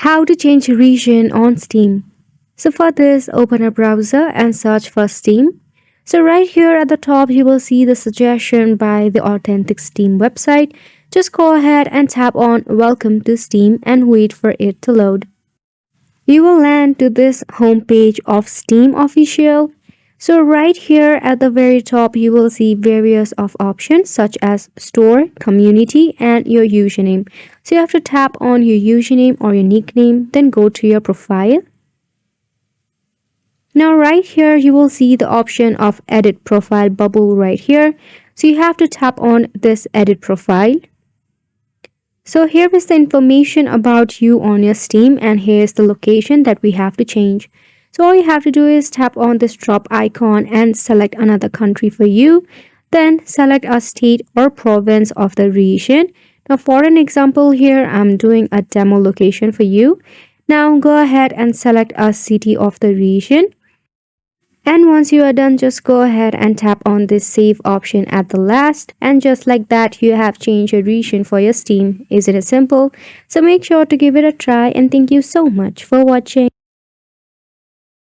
How to change region on Steam. So for this, open a browser and search for Steam. So right here at the top, you will see the suggestion by the Authentic Steam website. Just go ahead and tap on Welcome to Steam and wait for it to load. You will land to this homepage of Steam Official. So right here at the very top, you will see various of options such as store, community, and your username. So you have to tap on your username or your nickname, then go to your profile. Now right here, you will see the option of edit profile bubble right here. So you have to tap on this edit profile. So here is the information about you on your Steam, and here's the location that we have to change. So all you have to do is tap on this drop icon and select another country for you. Then select a state or province of the region. Now for an example here, I'm doing a demo location for you. Now go ahead and select a city of the region. And once you are done, just go ahead and tap on this save option at the last. And just like that, you have changed your region for your Steam. Isn't it simple? So make sure to give it a try, and thank you so much for watching.